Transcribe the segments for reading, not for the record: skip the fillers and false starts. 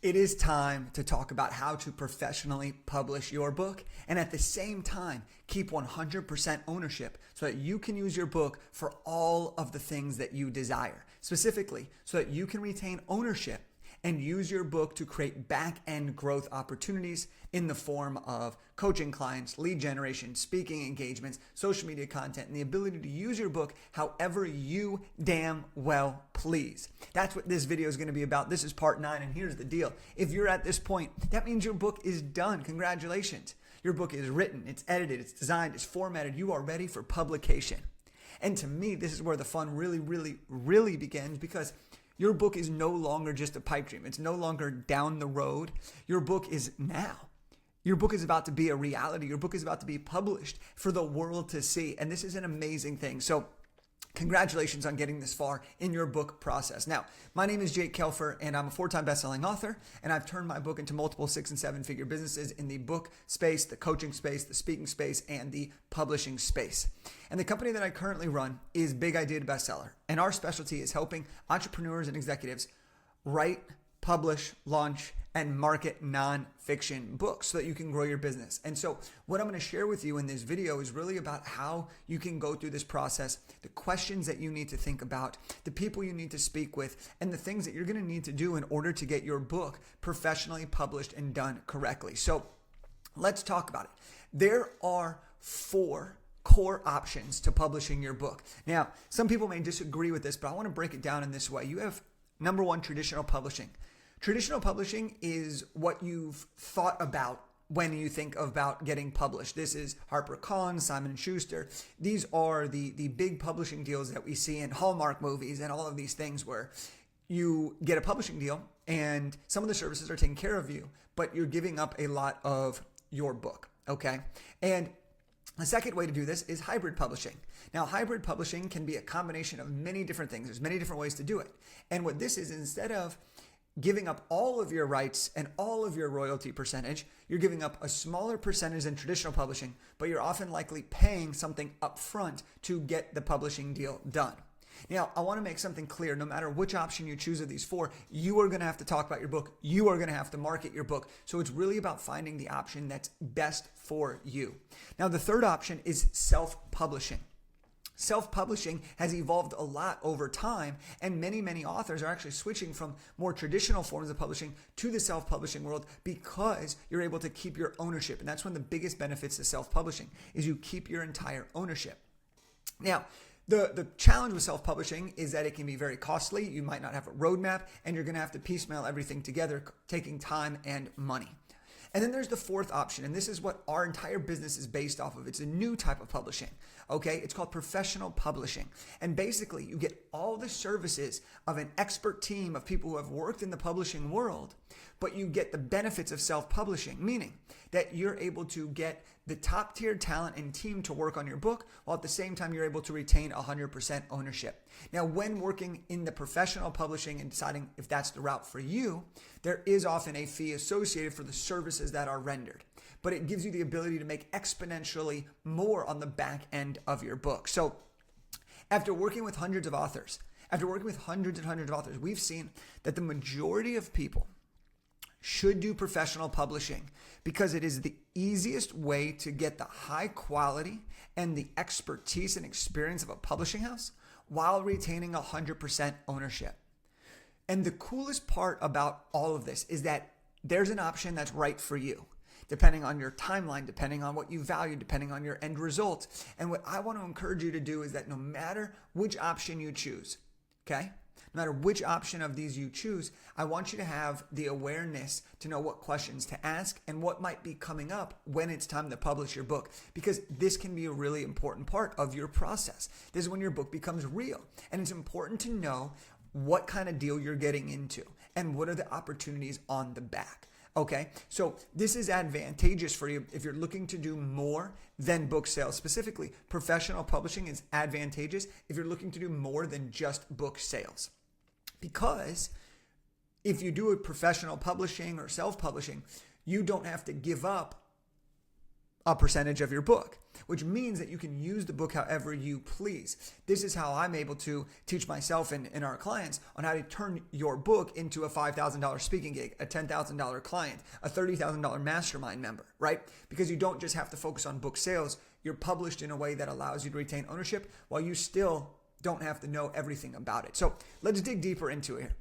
It is time to talk about how to professionally publish your book and at the same time keep 100% ownership so that you can use your book for all of the things that you desire. Specifically, so that you can retain ownership and use your book to create back-end growth opportunities in the form of coaching clients, lead generation, speaking engagements, social media content, and the ability to use your book however you damn well please. That's what this video is going to be about. This is part 9, and here's the deal. If you're at this point, that means your book is done. Congratulations. Your book is written, it's edited, it's designed, it's formatted. You are ready for publication. And to me, this is where the fun really begins, because your book is no longer just a pipe dream. It's no longer down the road. Your book is now. Your book is about to be a reality. Your book is about to be published for the world to see. And this is an amazing thing. So congratulations on getting this far in your book process. Now, my name is Jake Kelfer, and I'm a 4-time best-selling author, and I've turned my book into multiple 6- and 7-figure businesses in the book space, the coaching space, the speaking space, and the publishing space. And the company that I currently run is Big Idea to Bestseller, and our specialty is helping entrepreneurs and executives write, publish, launch, and market nonfiction books so that you can grow your business. And so what I'm going to share with you in this video is really about how you can go through this process, the questions that you need to think about, the people you need to speak with, and the things that you're going to need to do in order to get your book professionally published and done correctly. So let's talk about it. There are 4 core options to publishing your book. Now, some people may disagree with this, but I want to break it down in this way. You have number 1, traditional publishing. Traditional publishing is what you've thought about when you think about getting published. This is HarperCollins, Simon & Schuster. These are the big publishing deals that we see in Hallmark movies and all of these things where you get a publishing deal and some of the services are taking care of you, but you're giving up a lot of your book, okay? And the second way to do this is hybrid publishing. Now, hybrid publishing can be a combination of many different things. There's many different ways to do it. And what this is, instead of giving up all of your rights and all of your royalty percentage, you're giving up a smaller percentage than traditional publishing, but you're often likely paying something up front to get the publishing deal done. Now, I want to make something clear. No matter which option you choose of these 4, you are going to have to talk about your book. You are going to have to market your book. So it's really about finding the option that's best for you. Now, the third option is self-publishing. Self-publishing has evolved a lot over time, and many authors are actually switching from more traditional forms of publishing to the self-publishing world because you're able to keep your ownership. And that's one of the biggest benefits to self-publishing is you keep your entire ownership. Now, the challenge with self-publishing is that it can be very costly. You might not have a roadmap, and you're going to have to piecemeal everything together, taking time and money. And then there's the fourth option, and this is what our entire business is based off of. It's a new type of publishing, okay? It's called professional publishing. And basically, you get all the services of an expert team of people who have worked in the publishing world, but you get the benefits of self-publishing, meaning that you're able to get the top-tier talent and team to work on your book, while at the same time you're able to retain 100% ownership. Now, when working in the professional publishing and deciding if that's the route for you, there is often a fee associated for the services that are rendered, but it gives you the ability to make exponentially more on the back end of your book. So after working with hundreds of authors, we've seen that the majority of people should do professional publishing because it is the easiest way to get the high quality and the expertise and experience of a publishing house while retaining 100% ownership. And the coolest part about all of this is that there's an option that's right for you, depending on your timeline, depending on what you value, depending on your end result. And what I want to encourage you to do is that no matter which option you choose, okay? No matter which option of these you choose, I want you to have the awareness to know what questions to ask and what might be coming up when it's time to publish your book, because this can be a really important part of your process. This is when your book becomes real, and it's important to know what kind of deal you're getting into and what are the opportunities on the back. Okay, so this is advantageous for you if you're looking to do more than book sales. Specifically, professional publishing is advantageous if you're looking to do more than just book sales. Because if you do a professional publishing or self-publishing, you don't have to give up a percentage of your book, which means that you can use the book however you please. This is how I'm able to teach myself and our clients on how to turn your book into a $5,000 speaking gig, a $10,000 client, a $30,000 mastermind member, right? Because you don't just have to focus on book sales. You're published in a way that allows you to retain ownership while you still don't have to know everything about it. So let's dig deeper into it here.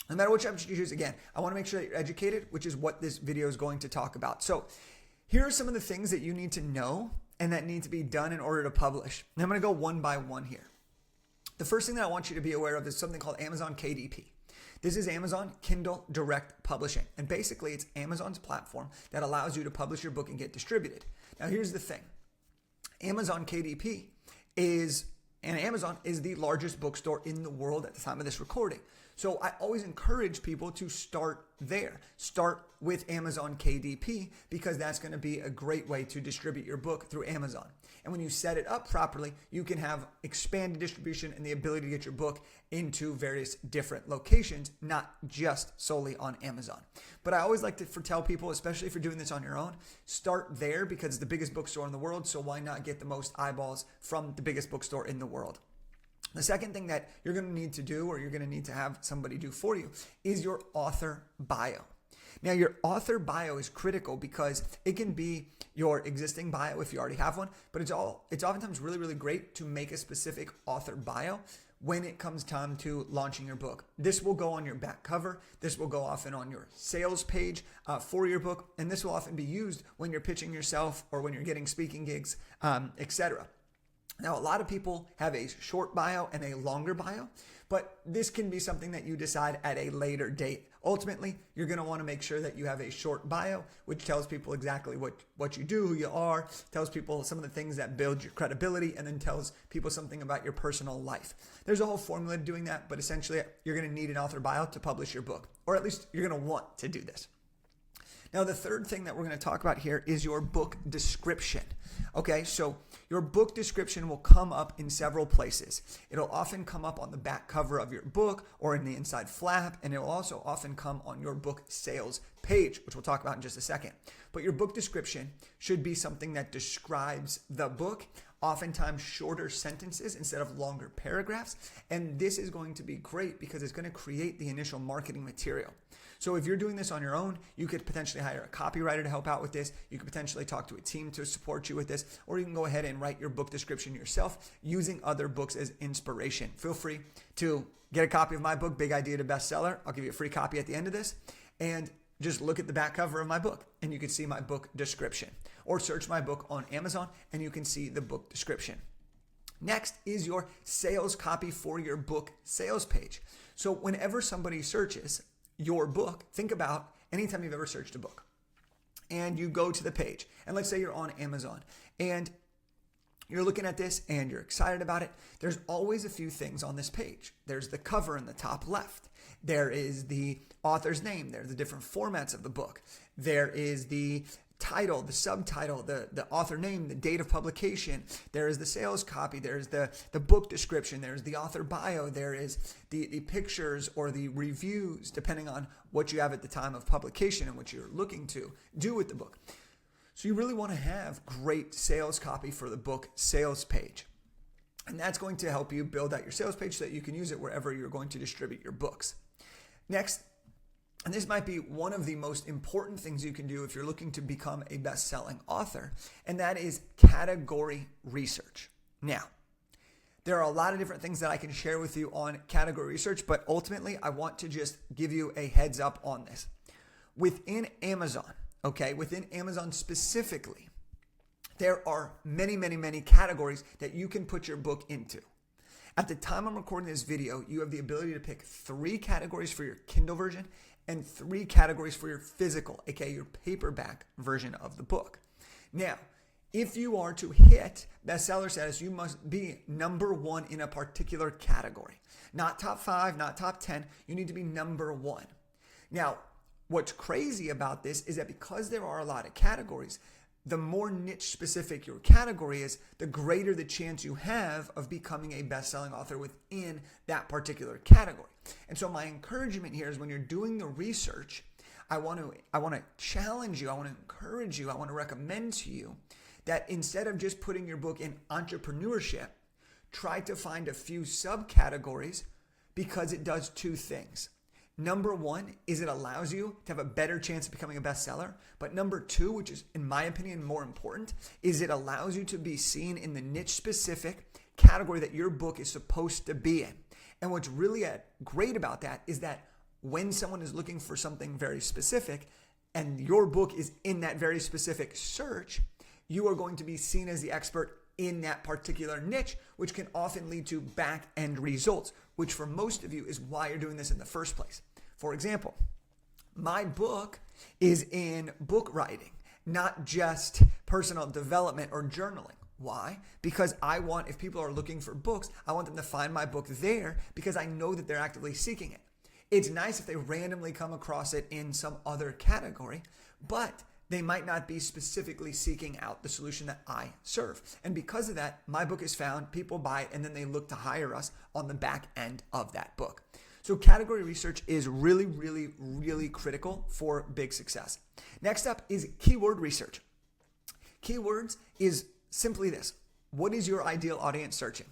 No matter which option you choose, again, I want to make sure that you're educated, which is what this video is going to talk about. So here are some of the things that you need to know and that need to be done in order to publish. And I'm going to go one by one here. The first thing that I want you to be aware of is something called Amazon KDP. This is Amazon Kindle Direct Publishing. And basically, it's Amazon's platform that allows you to publish your book and get distributed. Now, here's the thing. Amazon KDP Amazon is the largest bookstore in the world at the time of this recording. So I always encourage people to start there. Start with Amazon KDP because that's going to be a great way to distribute your book through Amazon. And when you set it up properly, you can have expanded distribution and the ability to get your book into various different locations, not just solely on Amazon. But I always like to tell people, especially if you're doing this on your own, start there because it's the biggest bookstore in the world. So why not get the most eyeballs from the biggest bookstore in the world? The second thing that you're going to need to do, or you're going to need to have somebody do for you, is your author bio. Now, your author bio is critical because it can be your existing bio if you already have one, but it's oftentimes really, really great to make a specific author bio when it comes time to launching your book. This will go on your back cover. This will go often on your sales page for your book, and this will often be used when you're pitching yourself or when you're getting speaking gigs, etc. Now, a lot of people have a short bio and a longer bio, but this can be something that you decide at a later date. Ultimately, you're going to want to make sure that you have a short bio, which tells people exactly what you do, who you are, tells people some of the things that build your credibility, and then tells people something about your personal life. There's a whole formula to doing that, but essentially, you're going to need an author bio to publish your book, or at least you're going to want to do this. Now, the third thing that we're going to talk about here is your book description. Okay, so your book description will come up in several places. It'll often come up on the back cover of your book or in the inside flap, and it will also often come on your book sales page, which we'll talk about in just a second. But your book description should be something that describes the book, oftentimes shorter sentences instead of longer paragraphs. And this is going to be great because it's going to create the initial marketing material. So if you're doing this on your own, you could potentially hire a copywriter to help out with this. You could potentially talk to a team to support you with this, or you can go ahead and write your book description yourself using other books as inspiration. Feel free to get a copy of my book, Big Idea to Bestseller. I'll give you a free copy at the end of this. And just look at the back cover of my book and you can see my book description, or search my book on Amazon and you can see the book description. Next is your sales copy for your book sales page. So whenever somebody searches your book, think about anytime you've ever searched a book and you go to the page, and let's say you're on Amazon and you're looking at this and you're excited about it. There's always a few things on this page. There's the cover in the top left. There is the author's name. There's the different formats of the book. There is the title, the subtitle, the author name, the date of publication. There is the sales copy. There's the book description. There's the author bio. There is the pictures or the reviews, depending on what you have at the time of publication and what you're looking to do with the book. So you really want to have great sales copy for the book sales page. And that's going to help you build out your sales page so that you can use it wherever you're going to distribute your books. Next, and this might be one of the most important things you can do if you're looking to become a best-selling author, and that is category research. Now, there are a lot of different things that I can share with you on category research, but ultimately, I want to just give you a heads up on this. Within Amazon, within Amazon specifically, there are many, many, many categories that you can put your book into. At the time I'm recording this video, you have the ability to pick 3 categories for your Kindle version and 3 categories for your physical, aka your paperback version of the book. Now, if you are to hit bestseller status, you must be number 1 in a particular category. Not top 5, not top 10. You need to be number 1. Now, what's crazy about this is that because there are a lot of categories, the more niche specific your category is, the greater the chance you have of becoming a best-selling author within that particular category. And so my encouragement here is when you're doing the research, I want to challenge you. I want to encourage you. I want to recommend to you that instead of just putting your book in entrepreneurship, try to find a few subcategories because it does two things. Number one is it allows you to have a better chance of becoming a bestseller. But number two, which is in my opinion more important, is it allows you to be seen in the niche specific category that your book is supposed to be in. And what's really great about that is that when someone is looking for something very specific and your book is in that very specific search, you are going to be seen as the expert in that particular niche, which can often lead to back-end results, which for most of you is why you're doing this in the first place. For example, my book is in book writing, not just personal development or journaling. Why? Because I want, if people are looking for books, I want them to find my book there because I know that they're actively seeking it. It's nice if they randomly come across it in some other category, but they might not be specifically seeking out the solution that I serve. And because of that, my book is found, people buy it, and then they look to hire us on the back end of that book. So category research is really, really, really critical for big success. Next up is keyword research. Keywords is simply this. What is your ideal audience searching?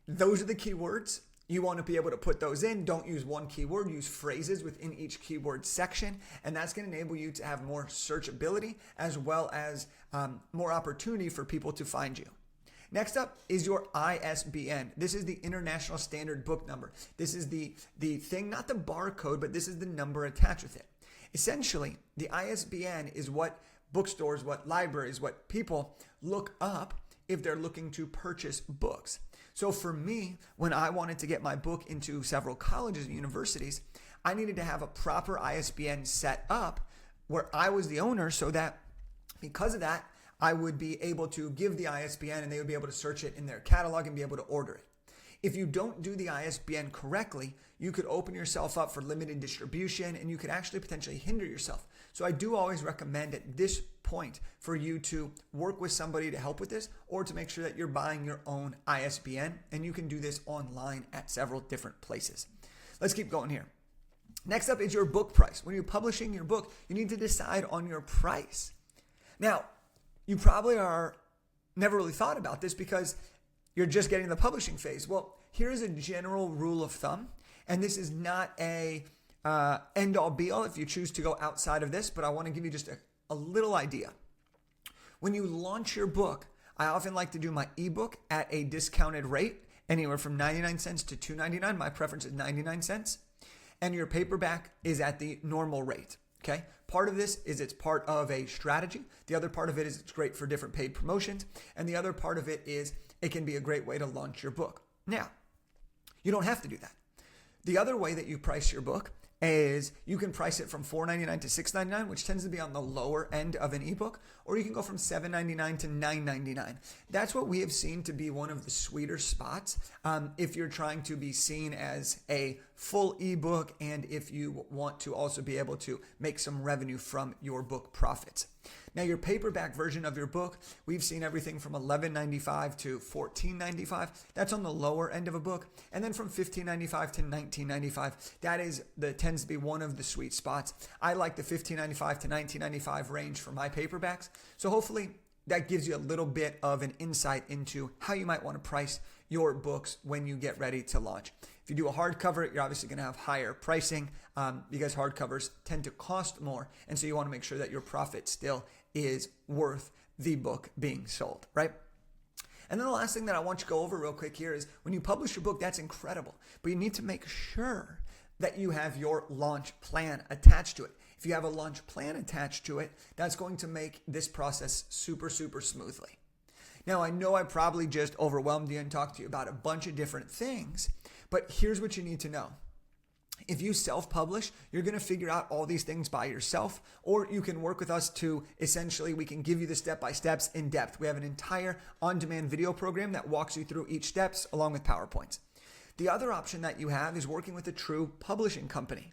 Those are the keywords. You want to be able to put those in. Don't use one keyword. Use phrases within each keyword section. And that's going to enable you to have more searchability as well as more opportunity for people to find you. Next up is your ISBN. This is the International Standard Book Number. This is the thing, not the barcode, but this is the number attached with it. Essentially, the ISBN is what bookstores, what libraries, what people look up if they're looking to purchase books. So for me, when I wanted to get my book into several colleges and universities, I needed to have a proper ISBN set up where I was the owner so that because of that, I would be able to give the ISBN and they would be able to search it in their catalog and be able to order it. If you don't do the ISBN correctly, you could open yourself up for limited distribution and you could actually potentially hinder yourself. So I do always recommend at this point for you to work with somebody to help with this or to make sure that you're buying your own ISBN, and you can do this online at several different places. Let's keep going here. Next up is your book price. When you're publishing your book, you need to decide on your price. Now, you probably are never really thought about this because you're just getting the publishing phase. Well, here's a general rule of thumb, and this is not a end-all be-all if you choose to go outside of this, but I want to give you just a little idea. When you launch your book, I often like to do my ebook at a discounted rate, anywhere from 99 cents to $2.99. My preference is 99 cents. And your paperback is at the normal rate. Okay. Part of this is it's part of a strategy. The other part of it is it's great for different paid promotions. And the other part of it is it can be a great way to launch your book. Now, you don't have to do that. The other way that you price your book is you can price it from $4.99 to $6.99, which tends to be on the lower end of an ebook, or you can go from $7.99 to $9.99. That's what we have seen to be one of the sweeter spots if you're trying to be seen as a full ebook and if you want to also be able to make some revenue from your book profits. Now, your paperback version of your book, we've seen everything from $11.95 to $14.95. That's on the lower end of a book. And then from $15.95 to $19.95. That tends to be one of the sweet spots. I like the $15.95 to $19.95 range for my paperbacks. So hopefully that gives you a little bit of an insight into how you might want to price your books when you get ready to launch. If you do a hardcover, you're obviously going to have higher pricing because hardcovers tend to cost more. And so you want to make sure that your profit still is worth the book being sold, right? And then the last thing that I want you to go over real quick here is when you publish your book, that's incredible. But you need to make sure that you have your launch plan attached to it. If you have a launch plan attached to it, that's going to make this process super, super smoothly. Now, I know I probably just overwhelmed you and talked to you about a bunch of different things, but here's what you need to know. If you self-publish, you're going to figure out all these things by yourself, or you can work with us to essentially, we can give you the step-by-steps in depth. We have an entire on-demand video program that walks you through each steps along with PowerPoints. The other option that you have is working with a true publishing company.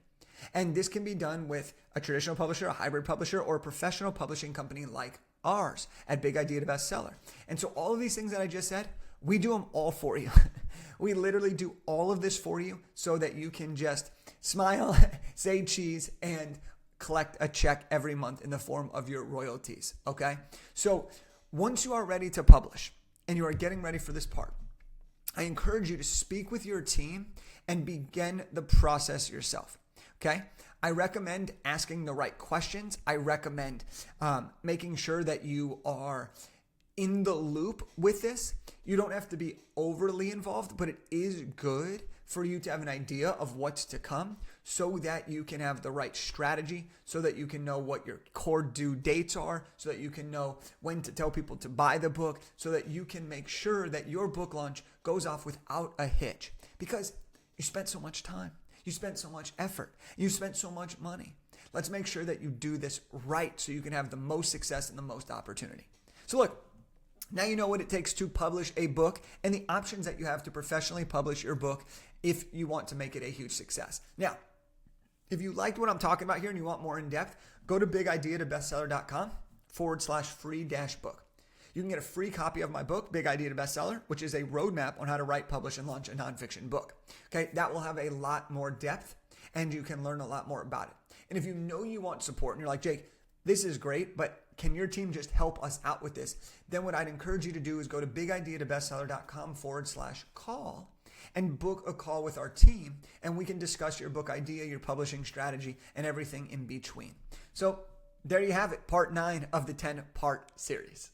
And this can be done with a traditional publisher, a hybrid publisher, or a professional publishing company like ours at Big Idea to Bestseller. And so all of these things that I just said, we do them all for you. We literally do all of this for you so that you can just smile, say cheese, and collect a check every month in the form of your royalties. Okay. So once you are ready to publish and you are getting ready for this part, I encourage you to speak with your team and begin the process yourself. Okay. I recommend asking the right questions. I recommend making sure that you are in the loop with this. You don't have to be overly involved, but it is good for you to have an idea of what's to come so that you can have the right strategy, so that you can know what your core due dates are, so that you can know when to tell people to buy the book, so that you can make sure that your book launch goes off without a hitch, because you spent so much time, you spent so much effort, you spent so much money. Let's make sure that you do this right so you can have the most success and the most opportunity. So look, now you know what it takes to publish a book and the options that you have to professionally publish your book if you want to make it a huge success. Now, if you liked what I'm talking about here and you want more in depth, go to bigideatoBestseller.com/free-book. You can get a free copy of my book, Big Idea to Bestseller, which is a roadmap on how to write, publish, and launch a nonfiction book. Okay, that will have a lot more depth and you can learn a lot more about it. And if you know you want support and you're like, Jake, this is great, but can your team just help us out with this? Then what I'd encourage you to do is go to bigideatobestseller.com/call and book a call with our team, and we can discuss your book idea, your publishing strategy, and everything in between. So there you have it, part 9 of the 10-part series.